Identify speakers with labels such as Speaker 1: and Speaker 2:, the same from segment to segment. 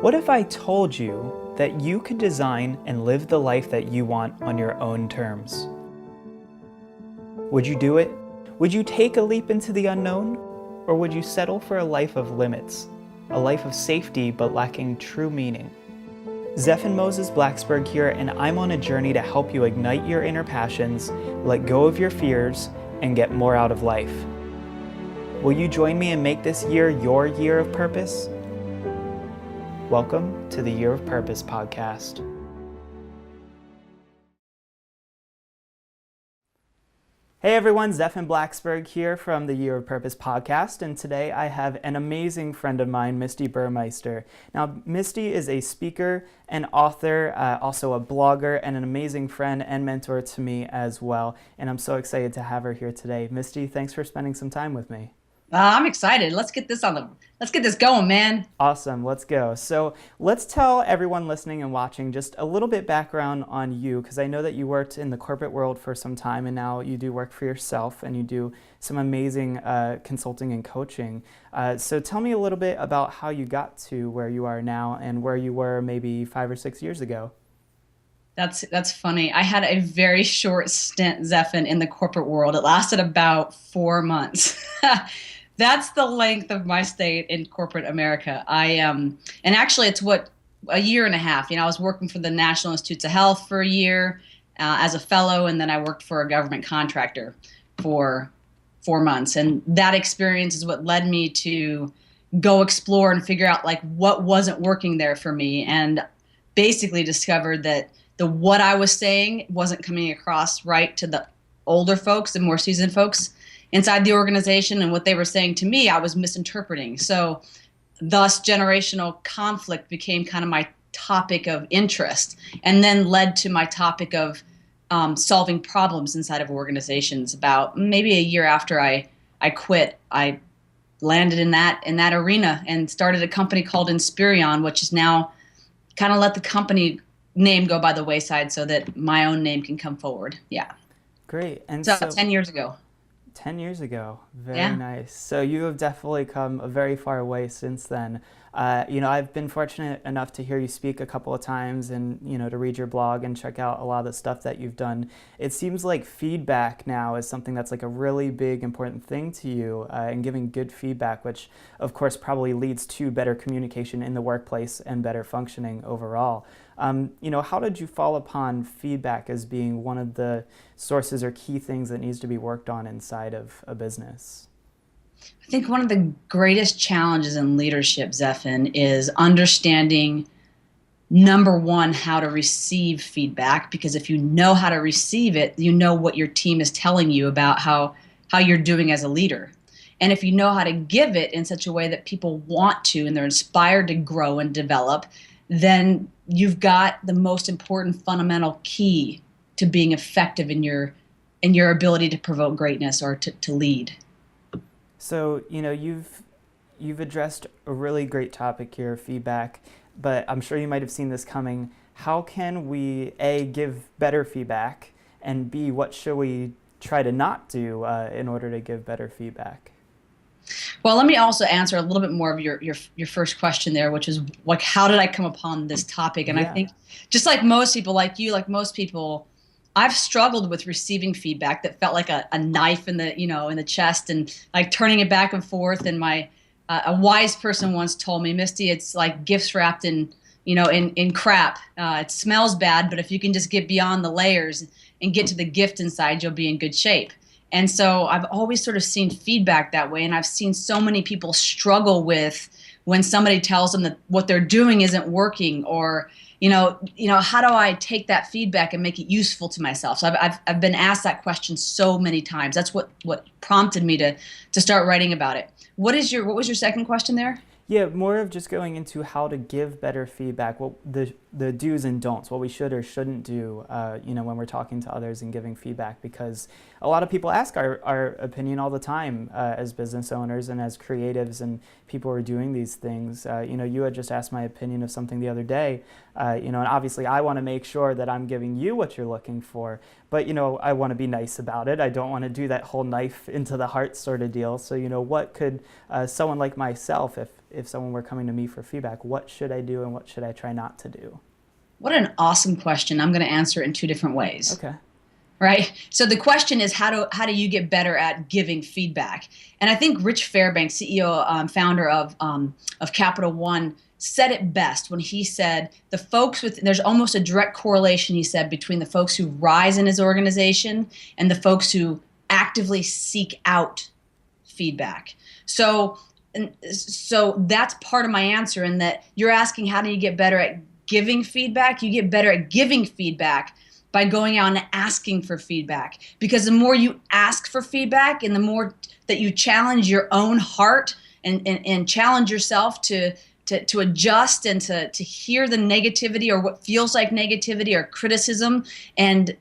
Speaker 1: What if I told you that you could design and live the life that you want on your own terms? Would you do it? Would you take a leap into the unknown? Or would you settle for a life of limits, a life of safety but lacking true meaning? Zeph and Moses Blacksburg here, and I'm on a journey to help you ignite your inner passions, let go of your fears, and get more out of life. Will you join me and make this year your year of purpose? Welcome to the Year of Purpose podcast. Hey everyone, Zeph and Blacksburg here from the Year of Purpose podcast, and today I have an amazing friend of mine, Misti Burmeister. Now, Misti is a speaker and author, also a blogger, and an amazing friend and mentor to me as well, and I'm so excited to have her here today. Misti, thanks for spending some time with me.
Speaker 2: I'm excited. Let's get this going, man.
Speaker 1: Awesome, let's go. So let's tell everyone listening and watching just a little bit background on you, because I know that you worked in the corporate world for some time and now you do work for yourself and you do some amazing consulting and coaching. So tell me a little bit about how you got to where you are now and where you were maybe 5 or 6 years ago.
Speaker 2: That's funny. I had a very short stint, Zephin, in the corporate world. It lasted about 4 months. That's the length of my stay in corporate America. And actually it's a year and a half. I was working for the National Institutes of Health for a year as a fellow, and then I worked for a government contractor for 4 months. And that experience is what led me to go explore and figure out what wasn't working there for me, and basically discovered that what I was saying wasn't coming across right to the older folks, the more seasoned folks inside the organization, and what they were saying to me, I was misinterpreting. So thus generational conflict became kind of my topic of interest, and then led to my topic of solving problems inside of organizations. About maybe a year after I quit, I landed in that arena and started a company called Inspirion, which is now kind of let the company name go by the wayside so that my own name can come forward. Yeah.
Speaker 1: Great. And
Speaker 2: so 10 years ago.
Speaker 1: 10 years ago. Very nice. So you have definitely come a very far way since then. I've been fortunate enough to hear you speak a couple of times and, to read your blog and check out a lot of the stuff that you've done. It seems like feedback now is something that's like a really big, important thing to you, and giving good feedback, which of course probably leads to better communication in the workplace and better functioning overall. How did you fall upon feedback as being one of the sources or key things that needs to be worked on inside of a business?
Speaker 2: I think one of the greatest challenges in leadership, Zephin, is understanding, number one, how to receive feedback, because if you know how to receive it, you know what your team is telling you about how you're doing as a leader. And if you know how to give it in such a way that people want to and they're inspired to grow and develop, then you've got the most important fundamental key to being effective in your ability to provoke greatness or to lead.
Speaker 1: So, you've addressed a really great topic here, feedback, but I'm sure you might have seen this coming. How can we, A, give better feedback, and B, what should we try to not do in order to give better feedback?
Speaker 2: Well, let me also answer a little bit more of your first question there, which is how did I come upon this topic? And I think just like most people, like you, like most people, I've struggled with receiving feedback that felt like a knife in the chest, and like turning it back and forth. And a wise person once told me, Misty, it's like gifts wrapped in crap. It smells bad, but if you can just get beyond the layers and get to the gift inside, you'll be in good shape. And so I've always sort of seen feedback that way, and I've seen so many people struggle with when somebody tells them that what they're doing isn't working, or how do I take that feedback and make it useful to myself? So I've been asked that question so many times. That's what prompted me to start writing about it. What was your second question there?
Speaker 1: Yeah, more of just going into how to give better feedback. Well, the the do's and don'ts, what we should or shouldn't do, when we're talking to others and giving feedback, because a lot of people ask our opinion all the time as business owners and as creatives and people who are doing these things. You had just asked my opinion of something the other day, and obviously I want to make sure that I'm giving you what you're looking for, but, I want to be nice about it. I don't want to do that whole knife into the heart sort of deal. So, what could someone like myself, if someone were coming to me for feedback, what should I do and what should I try not to do?
Speaker 2: What an awesome question. I'm going to answer it in two different ways.
Speaker 1: Okay.
Speaker 2: Right? So the question is, how do you get better at giving feedback? And I think Rich Fairbanks, CEO, founder of Capital One, said it best when he said there's almost a direct correlation, he said, between the folks who rise in his organization and the folks who actively seek out feedback. So that's part of my answer, in that you're asking, how do you get better at giving feedback? You get better at giving feedback by going out and asking for feedback. Because the more you ask for feedback and the more that you challenge your own heart and challenge yourself to adjust and to hear the negativity or what feels like negativity or criticism and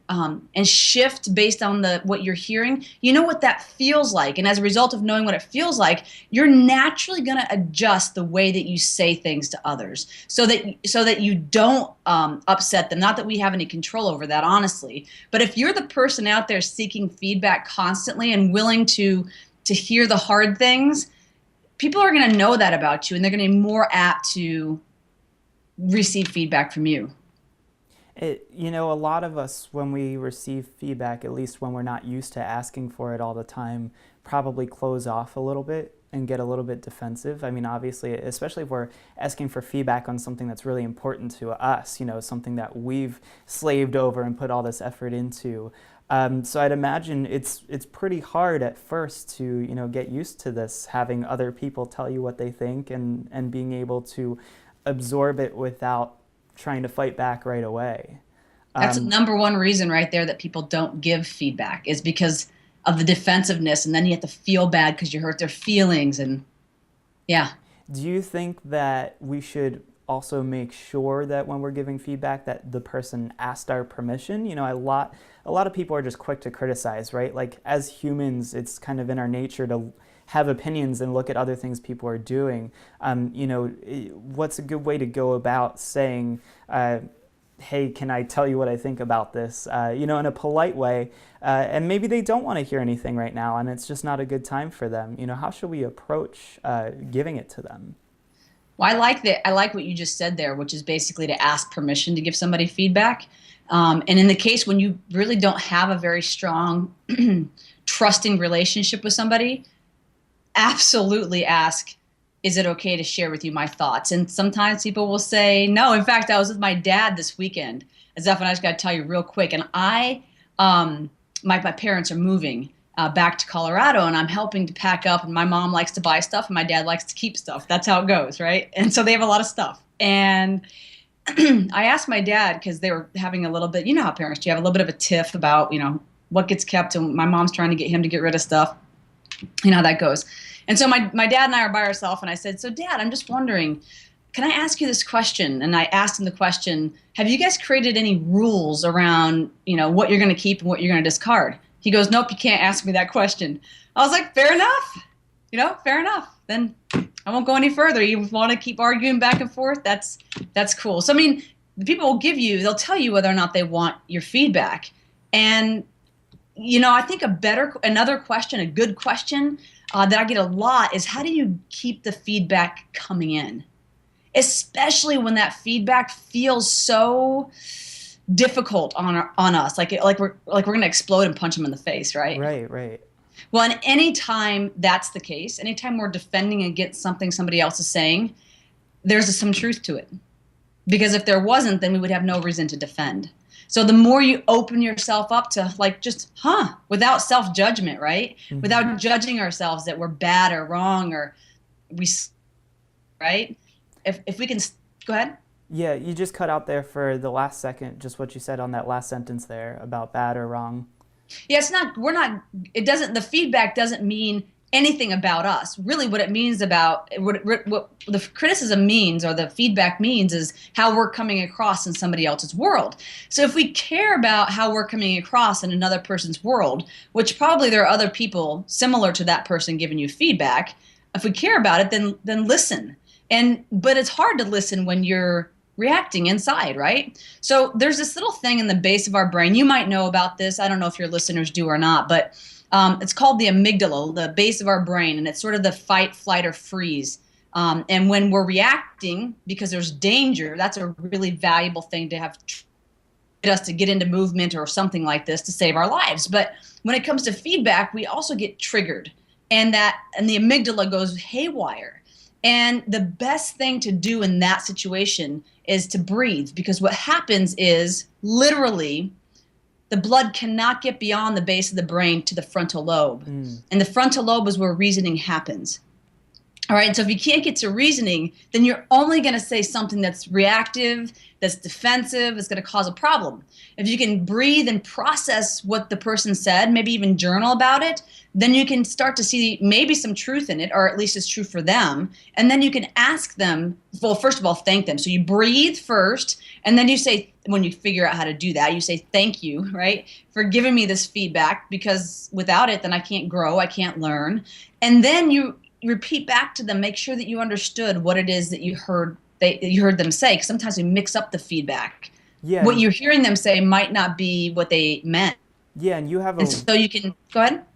Speaker 2: shift based on what you're hearing, you know what that feels like. And as a result of knowing what it feels like, you're naturally going to adjust the way that you say things to others so that you don't upset them. Not that we have any control over that, honestly. But if you're the person out there seeking feedback constantly and willing to hear the hard things, people are going to know that about you, and they're going to be more apt to receive feedback from you.
Speaker 1: A lot of us, when we receive feedback, at least when we're not used to asking for it all the time, probably close off a little bit and get a little bit defensive. I mean, obviously, especially if we're asking for feedback on something that's really important to us, something that we've slaved over and put all this effort into. So I'd imagine it's pretty hard at first to get used to this, having other people tell you what they think and being able to absorb it without trying to fight back right away.
Speaker 2: That's the number one reason right there that people don't give feedback, is because of the defensiveness, and then you have to feel bad because you hurt their feelings. And yeah.
Speaker 1: Do you think that we should also make sure that when we're giving feedback that the person asked our permission? A lot of people are just quick to criticize, right? Like, as humans, it's kind of in our nature to have opinions and look at other things people are doing. What's a good way to go about saying, hey, can I tell you what I think about this, in a polite way, and maybe they don't want to hear anything right now and it's just not a good time for them. How should we approach giving it to them?
Speaker 2: Well, I like what you just said there, which is basically to ask permission to give somebody feedback. And in the case when you really don't have a very strong, trusting relationship with somebody, absolutely ask, is it okay to share with you my thoughts? And sometimes people will say no. In fact, I was with my dad this weekend. Zeph, and I just got to tell you real quick. And my parents are moving back to Colorado, and I'm helping to pack up, and my mom likes to buy stuff and my dad likes to keep stuff. That's how it goes, right? And so they have a lot of stuff. And I asked my dad, because they were having a little bit, how parents do, you have a little bit of a tiff about, what gets kept, and my mom's trying to get him to get rid of stuff. How that goes. And so my dad and I are by ourselves, and I said, so Dad, I'm just wondering, can I ask you this question? And I asked him the question, have you guys created any rules around, what you're going to keep and what you're going to discard? He goes, nope, you can't ask me that question. I was like, fair enough. Fair enough. Then I won't go any further. You want to keep arguing back and forth? That's cool. So, the people will they'll tell you whether or not they want your feedback. And, I think another question, a good question that I get a lot is, how do you keep the feedback coming in? Especially when that feedback feels so difficult on us, like we're going to explode and punch them in the face, right?
Speaker 1: Right.
Speaker 2: Well, and anytime that's the case, anytime we're defending against something somebody else is saying, there's some truth to it. Because if there wasn't, then we would have no reason to defend. So the more you open yourself up to without self-judgment, right? Mm-hmm. Without judging ourselves that we're bad or wrong or right? If we can, go ahead.
Speaker 1: Yeah, you just cut out there for the last second, just what you said on that last sentence there about bad or wrong.
Speaker 2: Yeah, the feedback doesn't mean anything about us. Really what it means about what the criticism means, or the feedback means, is how we're coming across in somebody else's world. So if we care about how we're coming across in another person's world, which probably there are other people similar to that person giving you feedback, if we care about it, then listen. But it's hard to listen when you're reacting inside, right? So there's this little thing in the base of our brain. You might know about this. I don't know if your listeners do or not, but it's called the amygdala, the base of our brain, and it's sort of the fight, flight, or freeze. And when we're reacting because there's danger, that's a really valuable thing to have us to get into movement or something like this to save our lives. But when it comes to feedback, we also get triggered, and the amygdala goes haywire. And the best thing to do in that situation is to breathe, because what happens is literally the blood cannot get beyond the base of the brain to the frontal lobe. And the frontal lobe is where reasoning happens. All right, so if you can't get to reasoning, then you're only going to say something that's reactive, that's defensive, that's going to cause a problem. If you can breathe and process what the person said, maybe even journal about it, then you can start to see maybe some truth in it, or at least it's true for them. And then you can ask them, well, first of all, thank them. So you breathe first, and then you say, when you figure out how to do that, you say, thank you, right, for giving me this feedback, because without it, then I can't grow, I can't learn. And then you repeat back to them, make sure that you understood what it is that you heard them say, because sometimes we mix up the feedback. Yeah. What you're hearing them say might not be what they meant.
Speaker 1: Yeah, and you have
Speaker 2: so you can go ahead.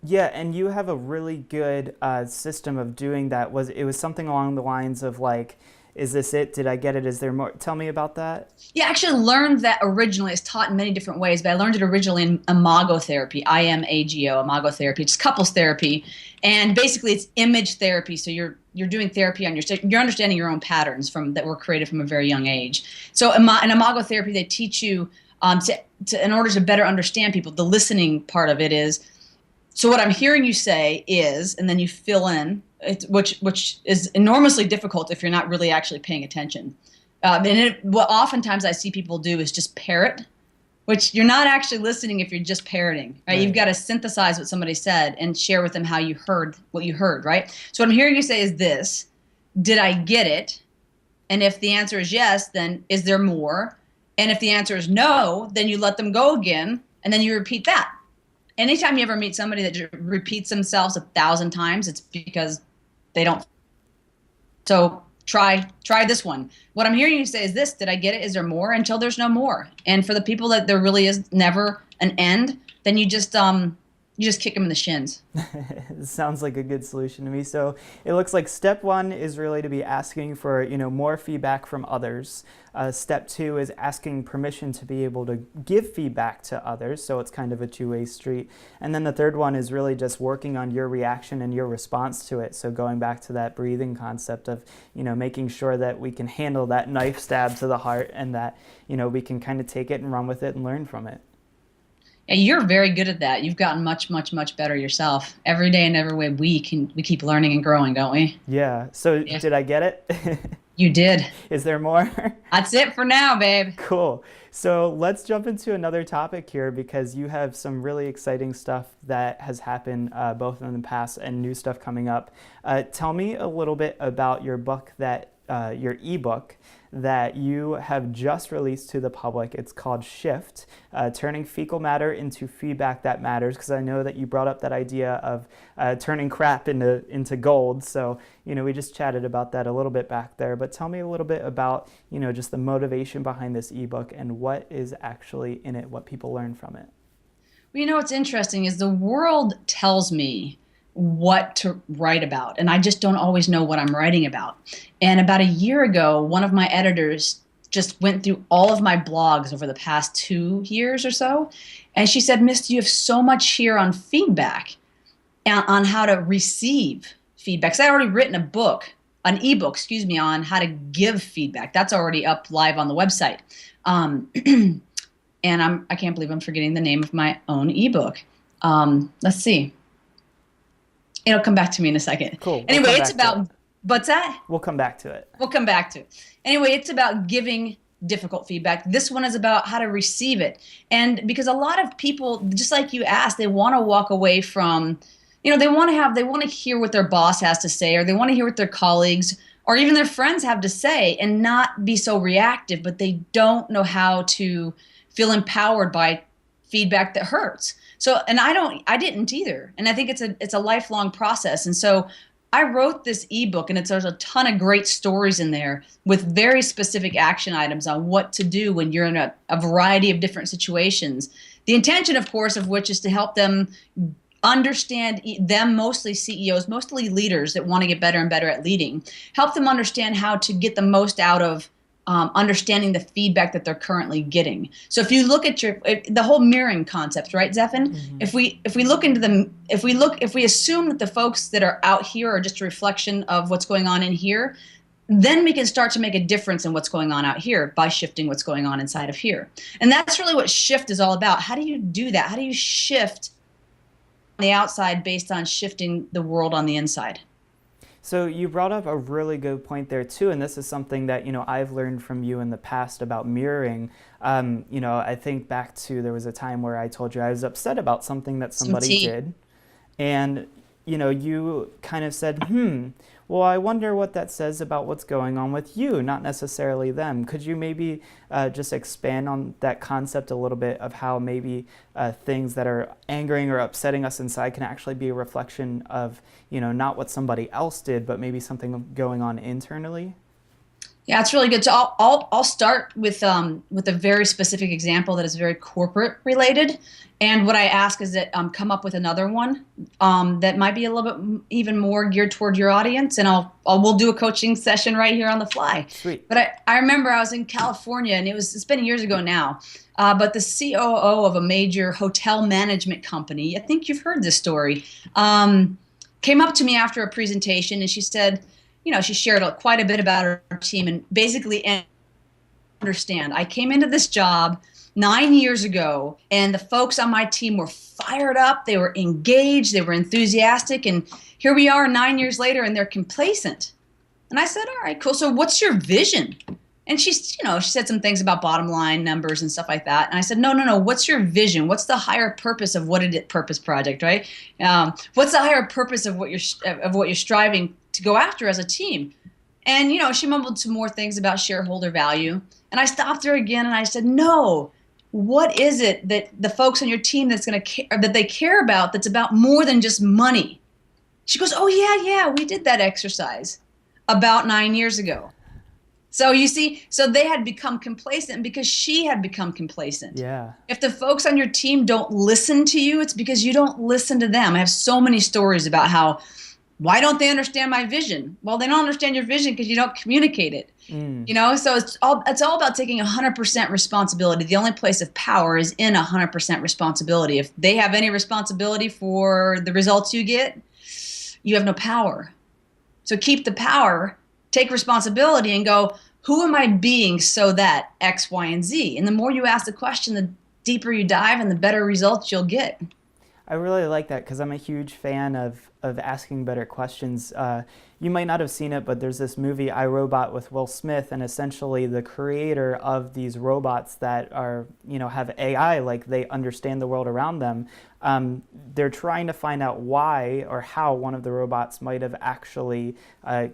Speaker 1: Yeah, and you have a really good system of doing that. It was something along the lines of like, is this it? Did I get it? Is there more? Tell me about that.
Speaker 2: Yeah, I actually learned that originally. It's taught in many different ways, but I learned it originally in Imago therapy, Imago, Imago therapy. It's couples therapy, and basically it's image therapy. So you're doing therapy on you're understanding your own patterns that were created from a very young age. So in Imago therapy, they teach you in order to better understand people. The listening part of it is, so what I'm hearing you say is, and then you fill in. Which is enormously difficult if you're not really actually paying attention. What oftentimes I see people do is just parrot, which you're not actually listening if you're just parroting, right? You've got to synthesize what somebody said and share with them how you heard what you heard, right? So what I'm hearing you say is this: did I get it? And if the answer is yes, then is there more? And if the answer is no, then you let them go again, and then you repeat that. Anytime you ever meet somebody that repeats themselves 1,000 times, it's because they don't. So try this one. What I'm hearing you say is this: did I get it? Is there more? Until there's no more. And for the people that there really is never an end, then you just kick them in the shins.
Speaker 1: It sounds like a good solution to me. So it looks like step one is really to be asking for more feedback from others. Step two is asking permission to be able to give feedback to others. So it's kind of a two-way street. And then the third one is really just working on your reaction and your response to it. So going back to that breathing concept of making sure that we can handle that knife stab to the heart, and that we can kind of take it and run with it and learn from it.
Speaker 2: And you're very good at that. You've gotten much, much, much better yourself. Every day and every week, we keep learning and growing, don't we?
Speaker 1: Yeah. So Did I get it?
Speaker 2: You did.
Speaker 1: Is there more?
Speaker 2: That's it for now, babe.
Speaker 1: Cool. So let's jump into another topic here, because you have some really exciting stuff that has happened both in the past and new stuff coming up. Tell me a little bit about your book, your ebook that you have just released to the public. It's called Shift, Turning Fecal Matter into Feedback That Matters, because I know that you brought up that idea of turning crap into gold. So, we just chatted about that a little bit back there, but tell me a little bit about, just the motivation behind this ebook and what is actually in it, what people learn from it.
Speaker 2: Well, what's interesting is the world tells me what to write about, and I just don't always know what I'm writing about. And about a year ago, one of my editors just went through all of my blogs over the past 2 years or so, and she said, Misty, you have so much here on feedback and on how to receive feedback. So I already written an ebook, on how to give feedback. That's already up live on the website. And I can't believe I'm forgetting the name of my own ebook. Let's see. It'll come back to me in a second.
Speaker 1: Cool.
Speaker 2: Anyway, it's about, what's that?
Speaker 1: We'll come back to it.
Speaker 2: We'll come back to it. Anyway, it's about giving difficult feedback. This one is about how to receive it. And because a lot of people, just like you asked, they want to walk away from They want to hear what their boss has to say, or they want to hear what their colleagues or even their friends have to say, and not be so reactive, but they don't know how to feel empowered by feedback that hurts. So, and I didn't either. And I think it's a lifelong process. And so I wrote this ebook, and there's a ton of great stories in there with very specific action items on what to do when you're in a variety of different situations. The intention, of course, of which is to help them understand, them, mostly CEOs, mostly leaders that want to get better and better at leading, help them understand how to get the most out of understanding the feedback that they're currently getting. So if you look at the whole mirroring concept, right, Zephan? Mm-hmm. If we look into if we assume that the folks that are out here are just a reflection of what's going on in here, then we can start to make a difference in what's going on out here by shifting what's going on inside of here. And that's really what shift is all about. How do you do that? How do you shift on the outside based on shifting the world on the inside?
Speaker 1: So you brought up a really good point there too, and this is something that I've learned from you in the past about mirroring. I think back to, there was a time where I told you I was upset about something that somebody did, and you kind of said, well, I wonder what that says about what's going on with you, not necessarily them. Could you maybe just expand on that concept a little bit of how maybe things that are angering or upsetting us inside can actually be a reflection of, not what somebody else did, but maybe something going on internally?
Speaker 2: Yeah, it's really good. So I'll start with a very specific example that is very corporate related. And what I ask is that come up with another one that might be a little bit even more geared toward your audience, and we'll do a coaching session right here on the fly.
Speaker 1: Sweet.
Speaker 2: But I remember I was in California, and it's been years ago now. But the COO of a major hotel management company, I think you've heard this story, came up to me after a presentation, and she said, she shared quite a bit about her team, and basically understand. I came into this job 9 years ago, and the folks on my team were fired up. They were engaged. They were enthusiastic. And here we are 9 years later, and they're complacent. And I said, all right, cool. So what's your vision? And she said some things about bottom line numbers and stuff like that. And I said, no. What's your vision? What's the higher purpose of what it purpose project, right? What's the higher purpose of what you're striving to go after as a team? And, she mumbled some more things about shareholder value. And I stopped her again, and I said, no. What is it that the folks on your team that they care about, that's about more than just money? She goes, oh yeah, we did that exercise about 9 years ago. So you see, they had become complacent because she had become complacent.
Speaker 1: Yeah. If
Speaker 2: the folks on your team don't listen to you, it's because you don't listen to them. I have so many stories about why don't they understand my vision? Well, they don't understand your vision because you don't communicate it. So it's all about taking 100% responsibility. The only place of power is in 100% responsibility. If they have any responsibility for the results you get, you have no power. So keep the power, take responsibility, and go, who am I being so that X, Y, and Z? And the more you ask the question, the deeper you dive and the better results you'll get.
Speaker 1: I really like that because I'm a huge fan of asking better questions. You might not have seen it, but there's this movie, I, Robot, with Will Smith, and essentially the creator of these robots that are, have AI, like they understand the world around them. They're trying to find out why or how one of the robots might have actually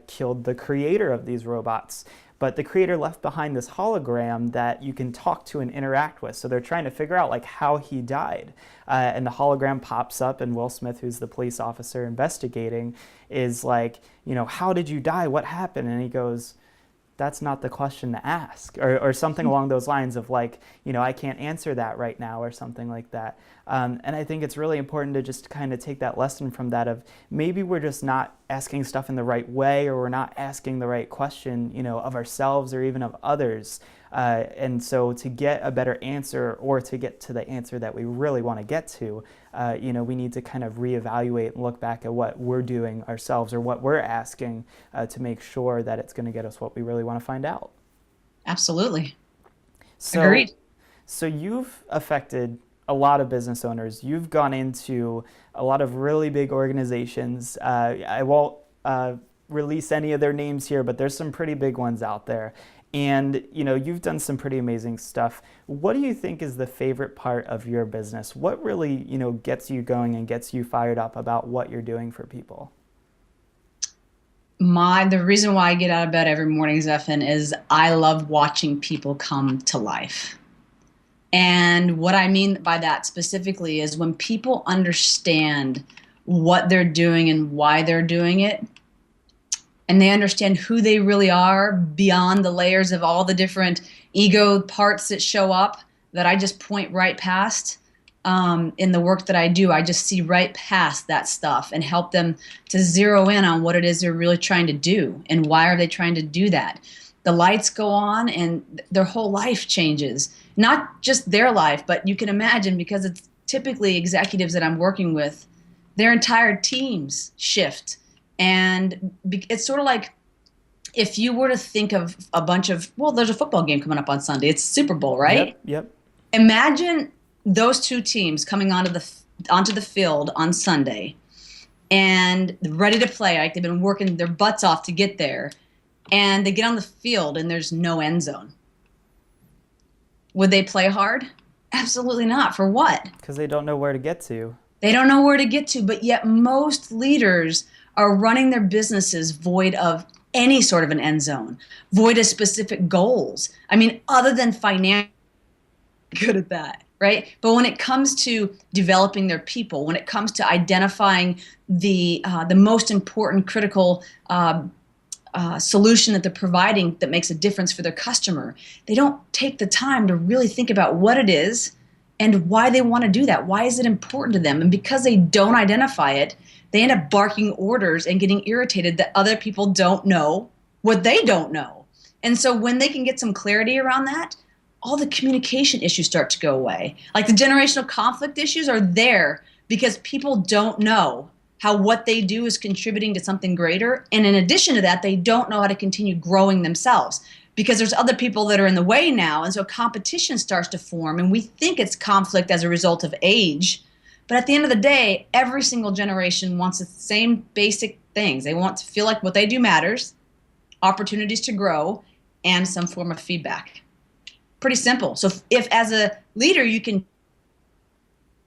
Speaker 1: killed the creator of these robots. But the creator left behind this hologram that you can talk to and interact with. So they're trying to figure out how he died. And the hologram pops up, and Will Smith, who's the police officer investigating, is like, how did you die? What happened? And he goes, that's not the question to ask, or something along those lines of I can't answer that right now, or something like that. And I think it's really important to just kind of take that lesson from that of maybe we're just not asking stuff in the right way, or we're not asking the right question, of ourselves or even of others. And so to get a better answer, or to get to the answer that we really want to get to, we need to kind of reevaluate and look back at what we're doing ourselves, or what we're asking to make sure that it's going to get us what we really want to find out.
Speaker 2: Absolutely.
Speaker 1: So,
Speaker 2: agreed.
Speaker 1: So you've affected a lot of business owners. You've gone into a lot of really big organizations. I won't release any of their names here, but there's some pretty big ones out there. And, you've done some pretty amazing stuff. What do you think is the favorite part of your business? What really, gets you going and gets you fired up about what you're doing for people?
Speaker 2: The reason why I get out of bed every morning, Zephan, is I love watching people come to life. And what I mean by that specifically is when people understand what they're doing and why they're doing it, and they understand who they really are beyond the layers of all the different ego parts that show up that I just point right past in the work that I do. I just see right past that stuff and help them to zero in on what it is they're really trying to do and why are they trying to do that. The lights go on and their whole life changes. Not just their life, but you can imagine, because it's typically executives that I'm working with, their entire teams shift. And it's sort of like if you were to think of a bunch of, well, there's a football game coming up on Sunday. It's Super Bowl, right?
Speaker 1: Yep.
Speaker 2: Imagine those two teams coming onto the field on Sunday and ready to play. Like they've been working their butts off to get there. And they get on the field and there's no end zone. Would they play hard? Absolutely not. For what?
Speaker 1: Because they don't know where to get to.
Speaker 2: They don't know where to get to, but yet most leaders are running their businesses void of any sort of an end zone, void of specific goals. I mean, other than financial, good at that, right? But when it comes to developing their people, when it comes to identifying the most important critical solution that they're providing that makes a difference for their customer, they don't take the time to really think about what it is and why they want to do that. Why is it important to them? And because they don't identify it, they end up barking orders and getting irritated that other people don't know what they don't know. And so when they can get some clarity around that, all the communication issues start to go away. Like the generational conflict issues are there because people don't know how what they do is contributing to something greater. And in addition to that, they don't know how to continue growing themselves because there's other people that are in the way now. And so competition starts to form, and we think it's conflict as a result of age. But at the end of the day, every single generation wants the same basic things. They want to feel like what they do matters, opportunities to grow, and some form of feedback. Pretty simple. So if as a leader you can,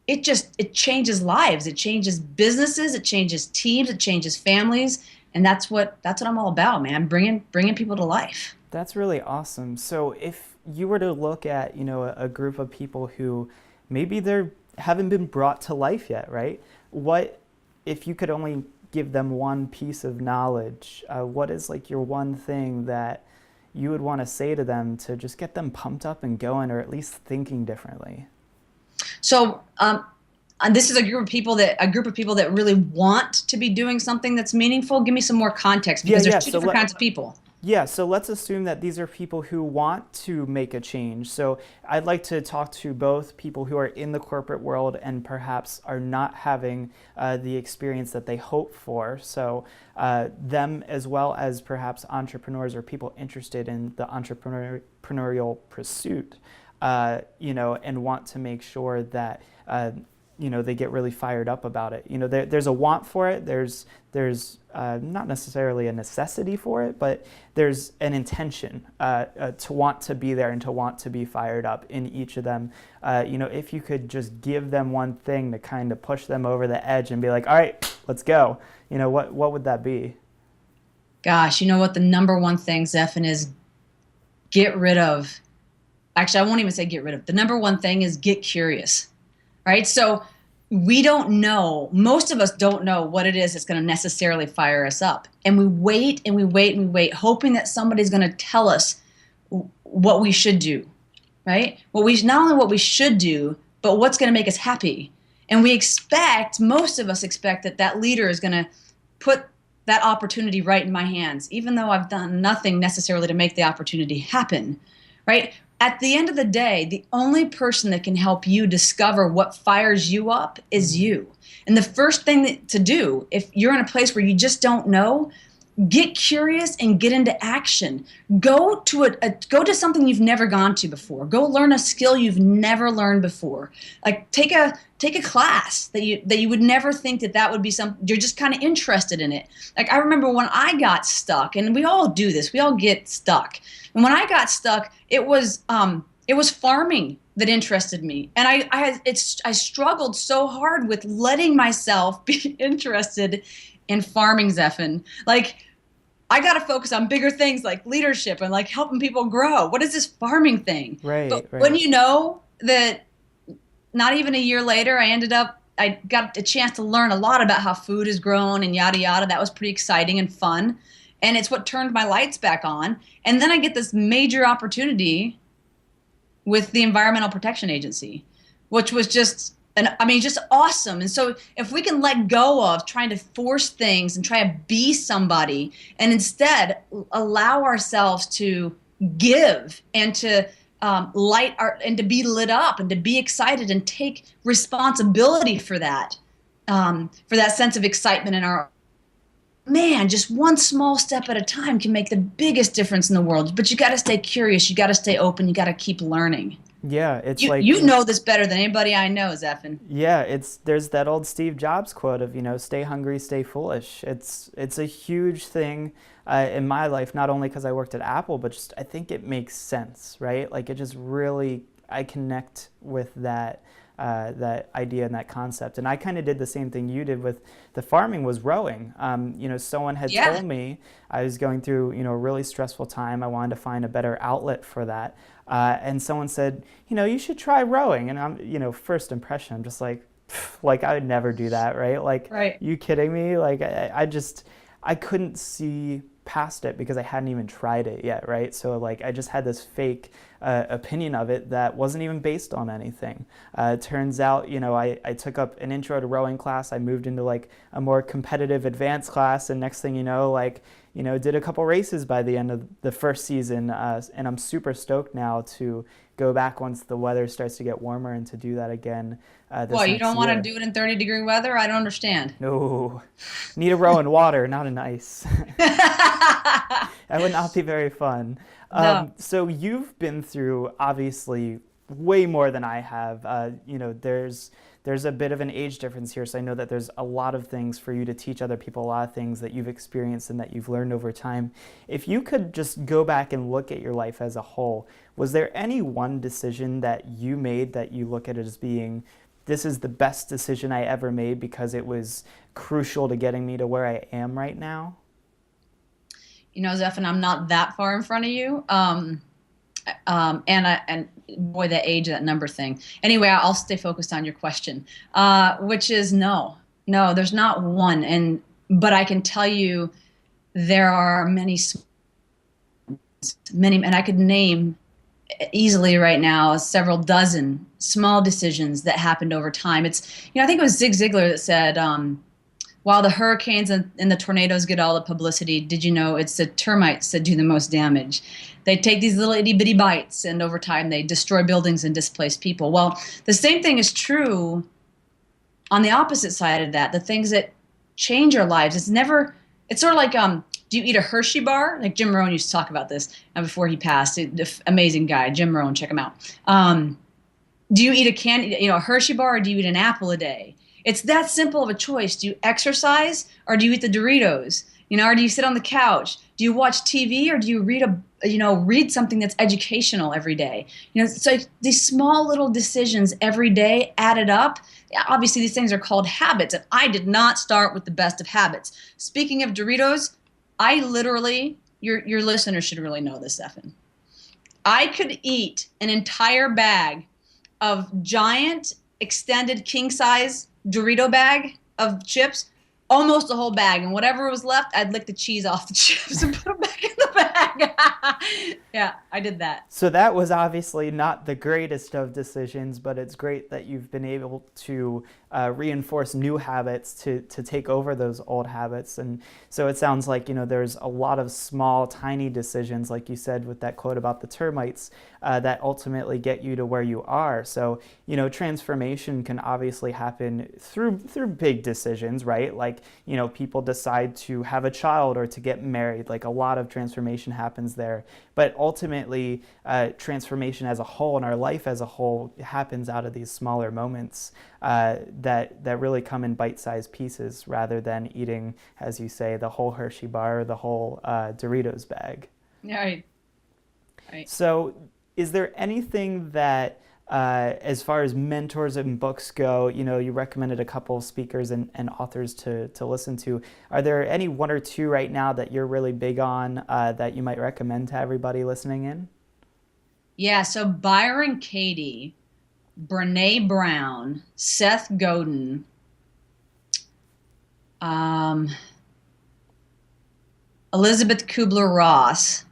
Speaker 2: it changes lives, it changes businesses, it changes teams, it changes families, and that's what I'm all about, man. Bringing people to life.
Speaker 1: That's really awesome. So if you were to look at, a group of people who maybe they haven't been brought to life yet, right? What if you could only give them one piece of knowledge? What is like your one thing that you would want to say to them to just get them pumped up and going, or at least thinking differently?
Speaker 2: So this is a group of people that really want to be doing something that's meaningful. Give me some more context, because there's two different kinds of people.
Speaker 1: Yeah, so let's assume that these are people who want to make a change. So I'd like to talk to both people who are in the corporate world and perhaps are not having the experience that they hope for. So them, as well as perhaps entrepreneurs or people interested in the entrepreneurial pursuit, and want to make sure that they get really fired up about it. There's a want for it. There's not necessarily a necessity for it, but there's an intention to want to be there and to want to be fired up in each of them. If you could just give them one thing to kind of push them over the edge and be like, all right, let's go. What would that be?
Speaker 2: Gosh, you know what the number one thing, Zephan, is get rid of. Actually, I won't even say get rid of. The number one thing is get curious. Right? So we don't know, most of us don't know what it is that's going to necessarily fire us up. And we wait and we wait and we wait, hoping that somebody's going to tell us what we should do, right? Not only what we should do, but what's going to make us happy. And most of us expect that leader is going to put that opportunity right in my hands, even though I've done nothing necessarily to make the opportunity happen, right? At the end of the day, the only person that can help you discover what fires you up is you. And the first thing to do, if you're in a place where you just don't know, Get curious and get into action. Go to something you've never gone to before. Go learn a skill you've never learned before. Like take a class that you would never think that would be something. You're just kind of interested in it. Like I remember when I got stuck, and we all do this. We all get stuck. And when I got stuck, it was farming that interested me, and I struggled so hard with letting myself be interested in farming, Zephan. Like, I got to focus on bigger things like leadership and like helping people grow. What is this farming thing?
Speaker 1: Right,
Speaker 2: but
Speaker 1: right.
Speaker 2: when you know that not even a year later, I got a chance to learn a lot about how food is grown and yada, yada. That was pretty exciting and fun. And it's what turned my lights back on. And then I get this major opportunity with the Environmental Protection Agency, which was just awesome. And so if we can let go of trying to force things and try to be somebody and instead allow ourselves to give and to and to be lit up and to be excited and take responsibility for that sense of excitement in our man, just one small step at a time can make the biggest difference in the world. But you got to stay curious. You got to stay open. You got to keep learning.
Speaker 1: Yeah, it's
Speaker 2: you know this better than anybody I know, Zephan.
Speaker 1: Yeah, there's that old Steve Jobs quote of, stay hungry, stay foolish. It's a huge thing in my life, not only because I worked at Apple, but just I think it makes sense, right? Like it just really, I connect with that idea and that concept. And I kind of did the same thing you did with the farming was rowing. Someone had told me I was going through, a really stressful time. I wanted to find a better outlet for that. And someone said, you should try rowing. And I'm, first impression, I'm just like I would never do that, right? Like,
Speaker 2: right.
Speaker 1: You kidding me? Like, I couldn't see past it because I hadn't even tried it yet, right? So like I just had this fake opinion of it that wasn't even based on anything. It turns out, I took up an intro to rowing class. I moved into like a more competitive advanced class, and next thing you know, did a couple races by the end of the first season, and I'm super stoked now to go back once the weather starts to get warmer and to do that again.
Speaker 2: Well, you don't want to do it in 30-degree weather? I don't understand.
Speaker 1: No, need a row in water, not in ice. That would not be very fun.
Speaker 2: No.
Speaker 1: So you've been through obviously way more than I have. There's a bit of an age difference here, so I know that there's a lot of things for you to teach other people, a lot of things that you've experienced and that you've learned over time. If you could just go back and look at your life as a whole, was there any one decision that you made that you look at it as being, this is the best decision I ever made because it was crucial to getting me to where I am right now?
Speaker 2: Zephan, I'm not that far in front of you. And boy, that age, that number thing. Anyway, I'll stay focused on your question, which is no, there's not one. But I can tell you there are many, and I could name easily right now several dozen small decisions that happened over time. It's, I think it was Zig Ziglar that said, while the hurricanes and the tornadoes get all the publicity, did you know it's the termites that do the most damage? They take these little itty bitty bites, and over time they destroy buildings and displace people. Well, the same thing is true on the opposite side of that. The things that change our lives, it's sort of like, do you eat a Hershey bar? Like Jim Rohn used to talk about this before he passed. Amazing guy, Jim Rohn, check him out. Do you eat a Hershey bar, or do you eat an apple a day? It's that simple of a choice. Do you exercise, or do you eat the Doritos? Or do you sit on the couch? Do you watch TV, or do you read something that's educational every day? So these small little decisions every day added up. Obviously, these things are called habits, and I did not start with the best of habits. Speaking of Doritos, I literally, your listeners should really know this, Zephan. I could eat an entire bag of giant, extended, king-size Dorito bag of chips, almost the whole bag, and whatever was left, I'd lick the cheese off the chips and put them back in the bag. Yeah, I did that.
Speaker 1: So that was obviously not the greatest of decisions, but it's great that you've been able to reinforce new habits to take over those old habits. And so it sounds like, there's a lot of small, tiny decisions, like you said with that quote about the termites, that ultimately get you to where you are. So, transformation can obviously happen through big decisions, right? Like like, you know, people decide to have a child or to get married. Like a lot of transformation happens there. But ultimately, transformation as a whole and our life as a whole happens out of these smaller moments that really come in bite-sized pieces rather than eating, as you say, the whole Hershey bar or the whole Doritos bag.
Speaker 2: Right. Right.
Speaker 1: So is there anything that, as far as mentors and books go, you know, you recommended a couple of speakers and authors to listen to. Are there any one or two right now that you're really big on that you might recommend to everybody listening in?
Speaker 2: Yeah, so Byron Katie, Brene Brown, Seth Godin, Elizabeth Kubler-Ross,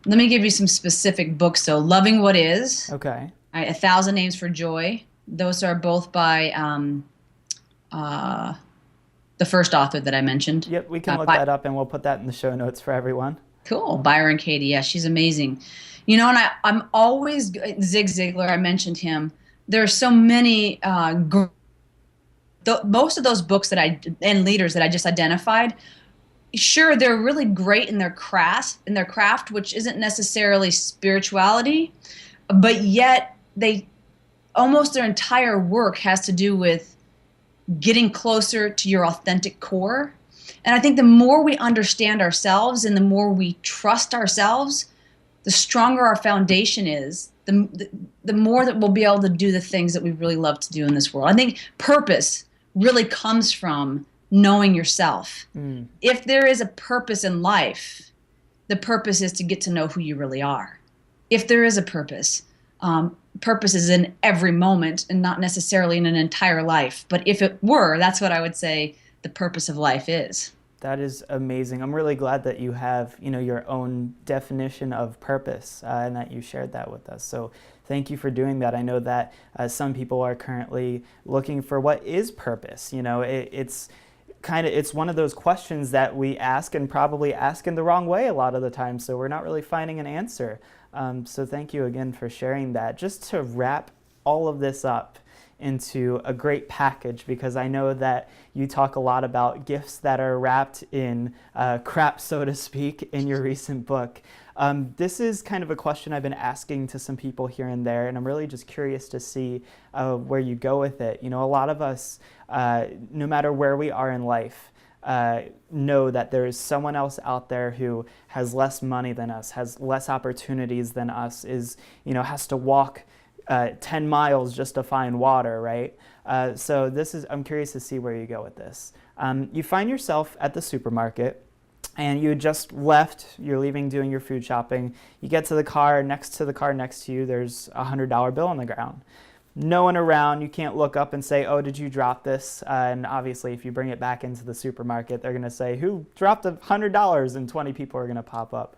Speaker 2: let me give you some specific books. So Loving What Is.
Speaker 1: Okay.
Speaker 2: A Thousand Names for Joy. Those are both by the first author that I mentioned.
Speaker 1: Yep, we can look that up and we'll put that in the show notes for everyone.
Speaker 2: Cool. Byron Katie. Yeah, she's amazing. You know, and I'm always, Zig Ziglar, I mentioned him. There are so many, most of those books and leaders that I just identified, sure, they're really great in their craft, which isn't necessarily spirituality, but yet almost their entire work has to do with getting closer to your authentic core. And I think the more we understand ourselves and the more we trust ourselves, the stronger our foundation is, the more that we'll be able to do the things that we really love to do in this world. I think purpose really comes from knowing yourself. If there is a purpose in life, the purpose is to get to know who you really are. If there is a purpose, purpose is in every moment and not necessarily in an entire life. But if it were, that's what I would say the purpose of life is.
Speaker 1: That is amazing. I'm really glad that you have, you know, your own definition of purpose and that you shared that with us. So thank you for doing that. I know that some people are currently looking for what is purpose. You know, it's one of those questions that we ask and probably ask in the wrong way a lot of the time. So we're not really finding an answer. So thank you again for sharing that. Just to wrap all of this up into a great package, because I know that you talk a lot about gifts that are wrapped in crap, so to speak, in your recent book. This is kind of a question I've been asking to some people here and there, and I'm really just curious to see where you go with it. You know, a lot of us, no matter where we are in life, know that there is someone else out there who has less money than us, has less opportunities than us, has to walk 10 miles just to find water, right? So I'm curious to see where you go with this. You find yourself at the supermarket and you just left, you're leaving doing your food shopping. You get to the car next to you, there's a $100 bill on the ground. No one around, you can't look up and say, oh, did you drop this? And obviously if you bring it back into the supermarket, they're gonna say, who dropped $100? And 20 people are gonna pop up.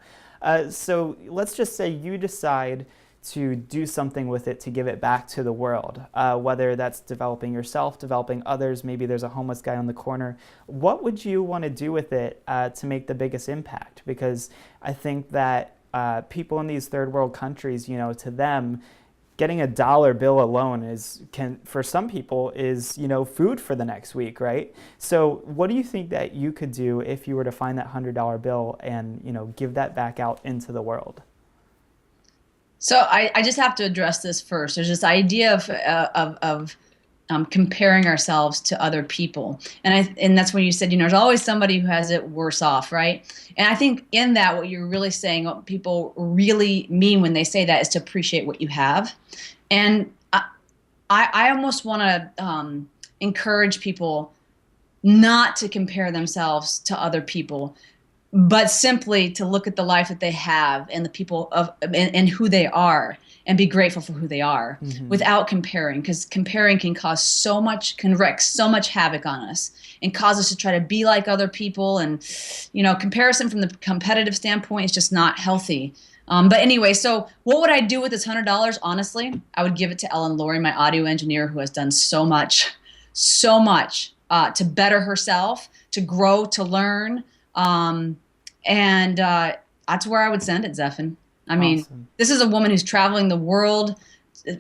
Speaker 1: So let's just say you decide to do something with it to give it back to the world, whether that's developing yourself, developing others, maybe there's a homeless guy on the corner. What would you want to do with it to make the biggest impact? Because I think that people in these third world countries, you know, to them, getting a dollar bill alone for some people is, you know, food for the next week, right? So what do you think that you could do if you were to find that $100 bill and, you know, give that back out into the world?
Speaker 2: So I just have to address this first. There's this idea of comparing ourselves to other people, and that's when you said, you know, there's always somebody who has it worse off, right? And I think in that, what you're really saying, what people really mean when they say that, is to appreciate what you have. And I almost want to encourage people not to compare themselves to other people, but simply to look at the life that they have and the people and who they are, and be grateful for who they are, without comparing, because comparing can wreak so much havoc on us and cause us to try to be like other people. And, you know, comparison from the competitive standpoint is just not healthy. But anyway, so what would I do with this $100? Honestly, I would give it to Ellen Laurie, my audio engineer, who has done so much to better herself, to grow, to learn. And that's where I would send it, Zephan. I mean, This is a woman who's traveling the world,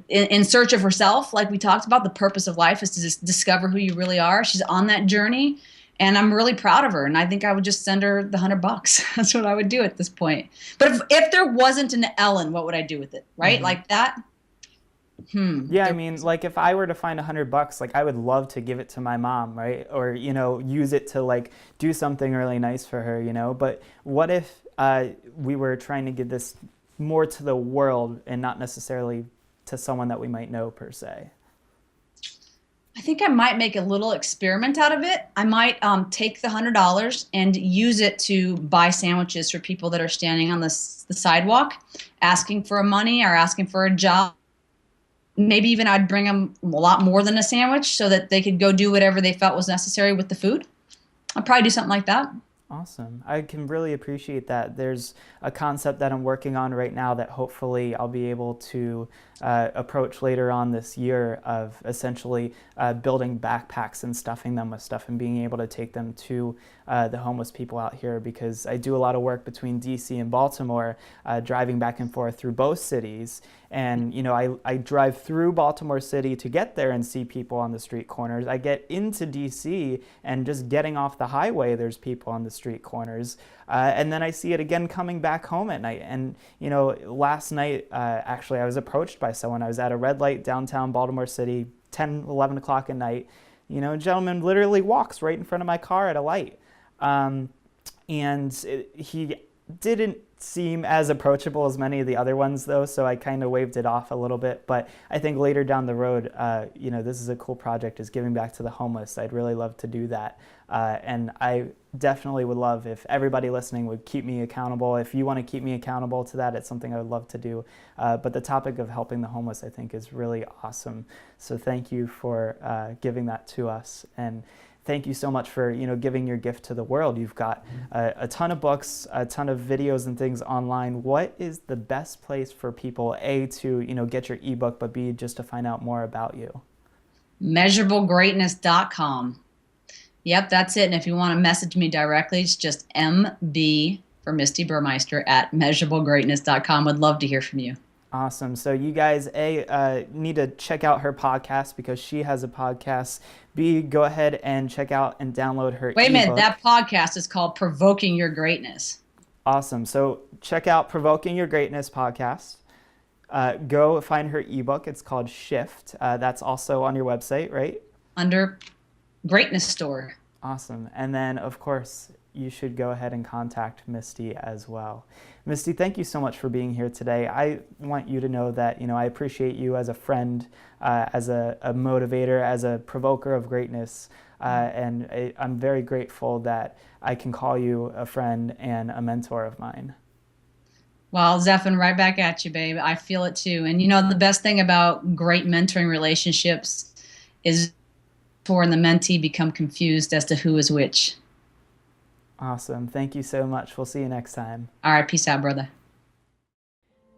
Speaker 2: in search of herself, like we talked about. The purpose of life is to just discover who you really are. She's on that journey, and I'm really proud of her. And I think I would just send her the $100. That's what I would do at this point. But if there wasn't an Ellen, what would I do with it? Right? Mm-hmm. Like that.
Speaker 1: Yeah, I mean, like if I were to find $100, like I would love to give it to my mom, right? Or, use it to like do something really nice for her, But what if we were trying to give this more to the world and not necessarily to someone that we might know per se?
Speaker 2: I think I might make a little experiment out of it. I might take the $100 and use it to buy sandwiches for people that are standing on the sidewalk, asking for money or asking for a job. Maybe even I'd bring them a lot more than a sandwich so that they could go do whatever they felt was necessary with the food. I'd probably do something like that.
Speaker 1: Awesome. I can really appreciate that. There's a concept that I'm working on right now that hopefully I'll be able to approach later on this year of essentially building backpacks and stuffing them with stuff and being able to take them to the homeless people out here, because I do a lot of work between DC and Baltimore, driving back and forth through both cities. And, I drive through Baltimore City to get there and see people on the street corners. I get into DC and just getting off the highway, there's people on the street corners. And then I see it again coming back home at night. And, last night, actually, I was approached by someone. I was at a red light downtown Baltimore City, 10, 11 o'clock at night. A gentleman literally walks right in front of my car at a light. He didn't seem as approachable as many of the other ones, though, so I kind of waved it off a little bit. But I think later down the road, this is a cool project, is giving back to the homeless. I'd really love to do that. And I definitely would love if everybody listening would keep me accountable. If you want to keep me accountable to that, it's something I would love to do. But the topic of helping the homeless, I think, is really awesome. So thank you for giving that to us. And thank you so much for, giving your gift to the world. You've got a ton of books, a ton of videos and things online. What is the best place for people, A, to, get your ebook, but B, just to find out more about you?
Speaker 2: Measurablegreatness.com. Yep, that's it. And if you want to message me directly, it's just MB for Misti Burmeister at measurablegreatness.com. Would love to hear from you.
Speaker 1: Awesome. So you guys, A, need to check out her podcast because she has a podcast. B, go ahead and check out and download her
Speaker 2: Wait a minute,
Speaker 1: ebook.
Speaker 2: that podcast is called Provoking Your Greatness.
Speaker 1: Awesome. So check out Provoking Your Greatness podcast. Go find her ebook. It's called Shift. That's also on your website, right?
Speaker 2: Under Greatness Store.
Speaker 1: Awesome. And then, of course, you should go ahead and contact Misti as well. Misti, thank you so much for being here today. I want you to know that, I appreciate you as a friend, as a motivator, as a provoker of greatness. And I'm very grateful that I can call you a friend and a mentor of mine.
Speaker 2: Well, Zephan, right back at you, babe. I feel it too. And the best thing about great mentoring relationships is when the mentee become confused as to who is which.
Speaker 1: Awesome. Thank you so much. We'll see you next time.
Speaker 2: All right. Peace out, brother.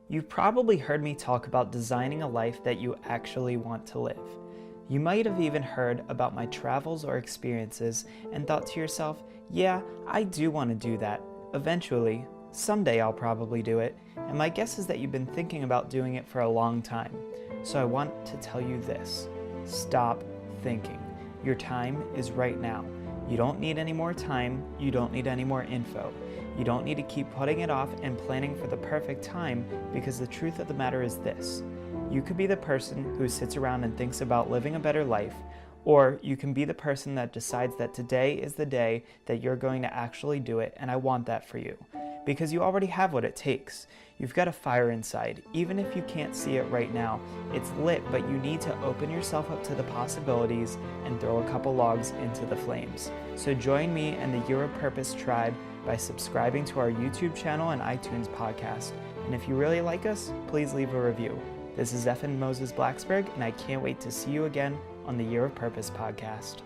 Speaker 1: You've probably heard me talk about designing a life that you actually want to live. You might have even heard about my travels or experiences and thought to yourself, yeah, I do want to do that. Eventually, someday I'll probably do it. And my guess is that you've been thinking about doing it for a long time. So I want to tell you this. Stop thinking. Your time is right now. You don't need any more time. You don't need any more info. You don't need to keep putting it off and planning for the perfect time, because the truth of the matter is this. You could be the person who sits around and thinks about living a better life, or you can be the person that decides that today is the day that you're going to actually do it, and I want that for you. Because you already have what it takes. You've got a fire inside. Even if you can't see it right now, it's lit, but you need to open yourself up to the possibilities and throw a couple logs into the flames. So join me and the Year of Purpose tribe by subscribing to our YouTube channel and iTunes podcast. And if you really like us, please leave a review. This is Zephan Moses Blacksburg, and I can't wait to see you again on the Year of Purpose podcast.